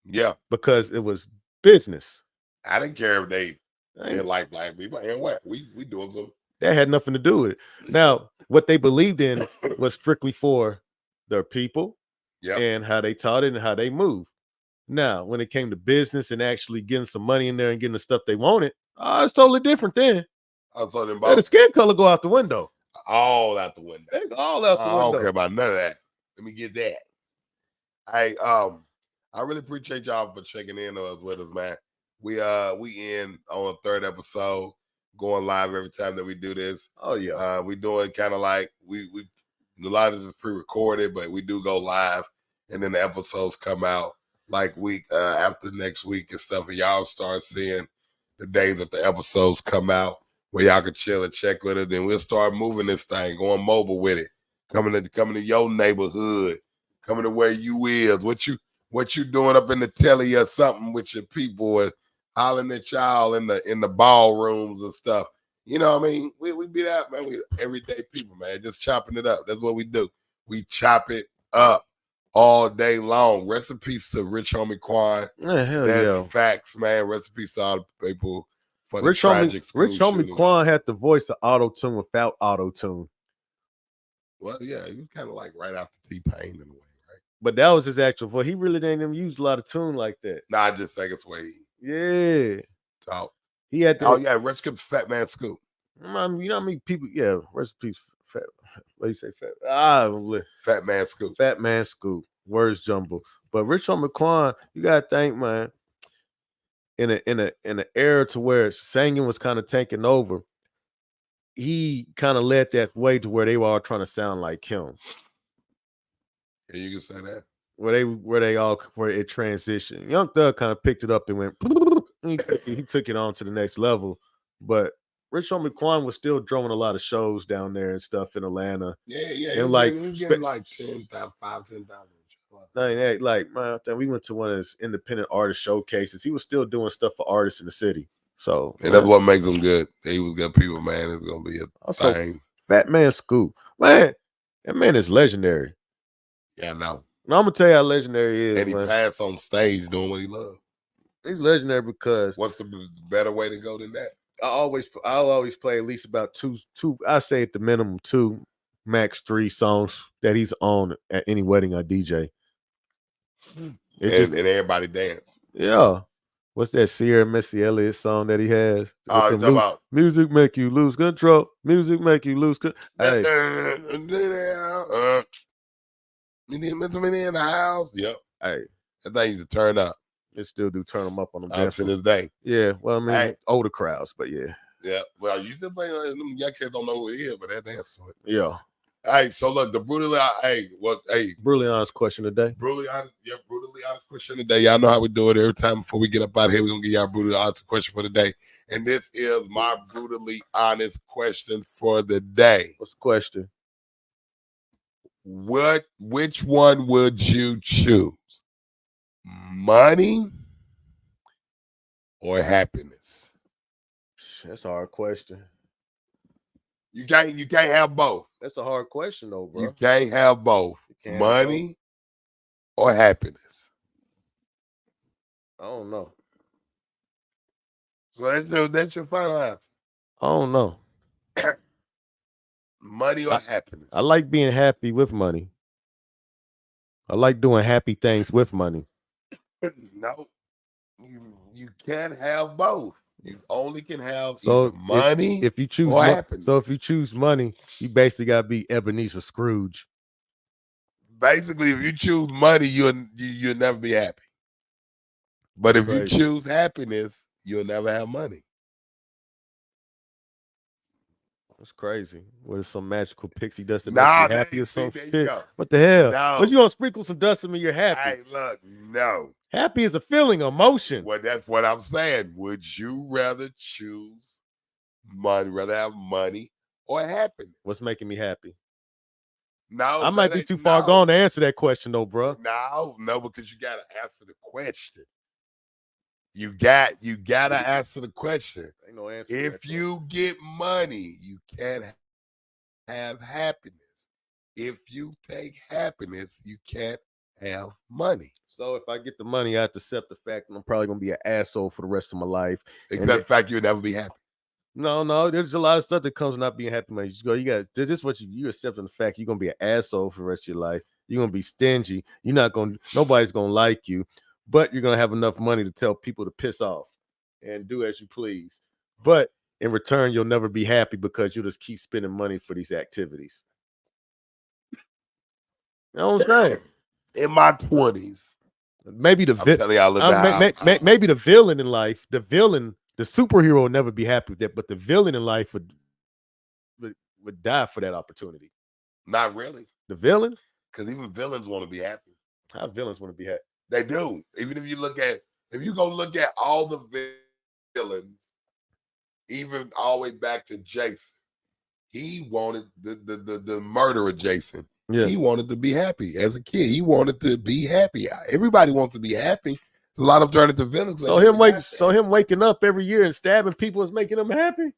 Yeah, because it was business. I didn't care if they didn't like black people. And what we doing some. That had nothing to do with it. Now, what they believed in was strictly for their people and how they taught it and how they moved. Now, when it came to business and actually getting some money in there and getting the stuff they wanted, it's totally different then. I was talking about the skin color go out the window. All out the window. They go all out the window. I don't care about none of that. Let me get that. I really appreciate y'all for checking in with us, man. We in on a third episode, going live every time that we do this. Oh yeah. We doing kind of like we a lot of this is pre-recorded, but we do go live, and then the episodes come out like week after next week and stuff, and y'all start seeing the days that the episodes come out where y'all can chill and check with it. Then we'll start moving this thing, going mobile with it, coming to your neighborhood, coming to where you is, what you doing up in the telly or something with your people, or hollering at y'all in the ballrooms and stuff. You know what I mean? We be that, man. We everyday people, man, just chopping it up. That's what we do. We chop it up all day long. Rest in peace to Rich Homie Quan. That's facts, man. Rest in peace to all the people for the Rich tragic Rich Homie Quan had the voice of auto-tune without auto-tune. Well, yeah, he was kind of like right after T-Pain in a way, right? But that was his actual voice. He really didn't even use a lot of tune like that. Nah, I just think it's way he talk. He had to. Oh yeah, rest in peace, Fatman Scoop. You know what I mean? People, yeah, rest in peace, Fat. What do you say, Fat? Fatman Scoop. Fatman Scoop. Words jumble. But Rich Homie Quan, you gotta think, man. In an era to where singing was kind of taking over, he kind of led that way to where they were all trying to sound like him. Yeah, you can say that. Where it transitioned. Young Thug kind of picked it up and went. He took it on to the next level. But Rich Homie Quan was still drawing a lot of shows down there and stuff in Atlanta. Yeah. And like, getting like 10,000, 5,000, 10,000. Like, man, we went to one of his independent artist showcases. He was still doing stuff for artists in the city. So, and that's what makes him good. He was good people, man. It's gonna be a thing. Fatman Scoop, man, that man is legendary. Yeah, I know. Now, I'm gonna tell you how legendary he is. And he passed on stage doing what he loved. He's legendary because what's the better way to go than that? I'll always play at least about two. I say at the minimum 2, max 3 songs that he's on at any wedding I DJ. And everybody dance. Yeah. What's that Sierra Missy Elliott song that he has? Oh, you talking about music make you lose control. Music make you lose control. Hey. You need me in the house. Yep. Hey. That thing used to turn up. It still do turn them up on them to this day. Yeah. Well, I mean, older crowds, but yeah. Yeah. Well, you still play them young kids don't know who it is, but that dance to it. Yeah. Hey, so look, the brutally honest question today. Brutally honest question today. Y'all know how we do it every time before we get up out of here. We're gonna give y'all a brutally honest question for the day. And this is my brutally honest question for the day. What's the question? Which one would you choose? Money or happiness? That's a hard question. You can't have both. That's a hard question, though, bro. You can't have both. Money or happiness. I don't know. So that's your final answer. I don't know. Money or happiness. I like being happy with money. I like doing happy things with money. No, you can't have both. You only can have money. If you choose happiness. So if you choose money, you basically gotta be Ebenezer Scrooge. Basically, if you choose money, you'll never be happy. But if you choose happiness, you'll never have money. That's crazy. What is some magical pixie dust that makes you happy or some shit? What the hell? No. But you gonna sprinkle some dust in me, you're happy. Hey, look, no. Happy is a feeling, emotion. Well, that's what I'm saying. Would you rather choose money, rather have money or happiness? What's making me happy? No, I might be too far gone to answer that question, though, bro. No, because you gotta answer the question. You gotta answer the question. Ain't no answer. If you get money, you can't have happiness. If you take happiness, you can't have money. So if I get the money, I have to accept the fact that I'm probably gonna be an asshole for the rest of my life. Except the fact you'll never be happy. No, there's a lot of stuff that comes with not being happy, man. You got this is what you accepting the fact you're gonna be an asshole for the rest of your life. You're gonna be stingy. Nobody's gonna like you, but you're gonna have enough money to tell people to piss off and do as you please. But in return, you'll never be happy because you'll just keep spending money for these activities. You know what I'm saying? In my 20s, maybe the maybe the villain in life, the superhero will never be happy with that, but the villain in life would die for that opportunity. Not really. The villain? Because even villains want to be happy. How villains want to be happy? They do. Even if you go look at all the villains, even all the way back to Jason, he wanted the murderer Jason. Yeah. He wanted to be happy as a kid. He wanted to be happy. Everybody wants to be happy. There's a lot of alternative villains. So him waking up every year and stabbing people is making him happy.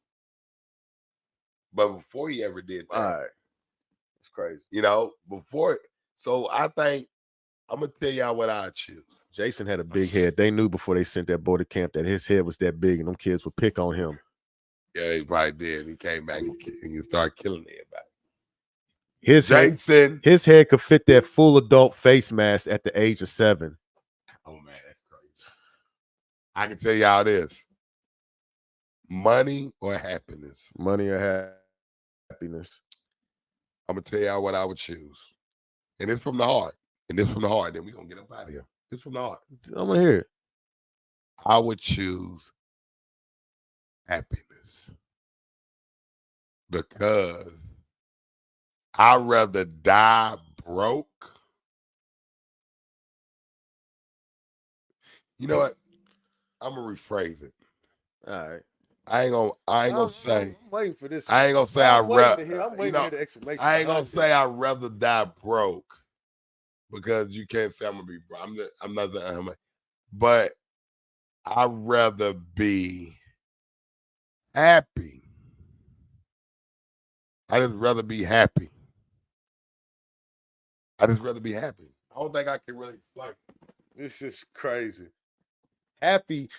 But before he ever did that, all right, it's crazy. Before. So I think I'm gonna tell y'all what I choose. Jason had a big head. They knew before they sent that boy to camp that his head was that big, and them kids would pick on him. Yeah, he probably did. He came back and he started killing everybody. His head could fit that full adult face mask at the age of 7. Oh man, that's crazy. I can tell y'all this: money or happiness. Money or happiness. I'm gonna tell y'all what I would choose, and it's from the heart. Then we're gonna get up out of here. It's from the heart. I'm gonna hear it. I would choose happiness because I'd rather die broke. You know what? I'm gonna rephrase it. All right. I ain't gonna say. I'm waiting for this. I ain't gonna say I'd rather. I'm waiting to hear the explanation. I ain't gonna say I'd rather die broke because you can't say I'm gonna be broke. I'm not saying, but I'd rather be happy. I just rather be happy. I don't think I can really explain. This is crazy. Happy.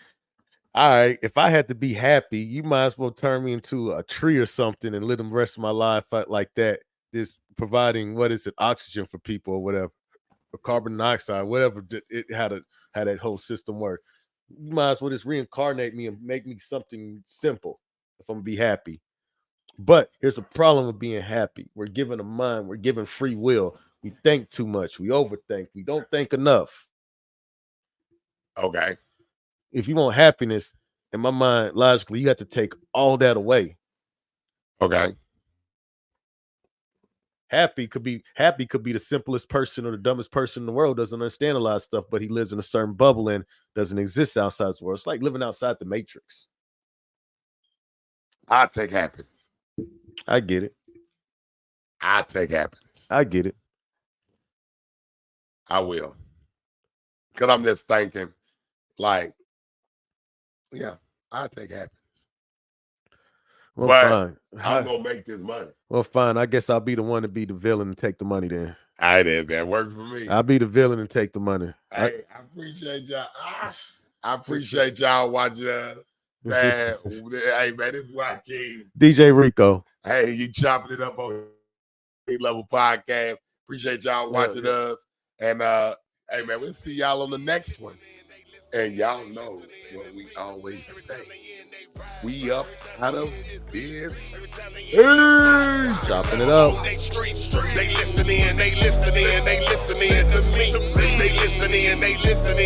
All right. If I had to be happy, you might as well turn me into a tree or something and live the rest of my life like that. Just providing oxygen for people or whatever, or carbon dioxide, whatever. How that whole system work. You might as well just reincarnate me and make me something simple if I'm gonna be happy. But here's a problem with being happy. We're given a mind. We're given free will. We think too much. We overthink. We don't think enough. Okay. If you want happiness, in my mind, logically, you have to take all that away. Okay. Happy could be the simplest person or the dumbest person in the world, doesn't understand a lot of stuff, but he lives in a certain bubble and doesn't exist outside the world. It's like living outside the matrix. I take happiness. I get it. I take happiness. I get it. I will. Because I'm just thinking, like, yeah, I take happiness. Well, but fine. I'm going to make this money. Well, fine. I guess I'll be the one to be the villain and take the money then. I did. That works for me. I'll be the villain and take the money. Hey, I appreciate y'all. I appreciate y'all watching us. Man, hey, man, this is Wykeem. DJ Rico. Hey, you chopping it up on Level Podcast. Appreciate y'all watching us. And, hey, man, we'll see y'all on the next one. And y'all know what we always say. We up out of this. Chopping it up. They listening to me. They listening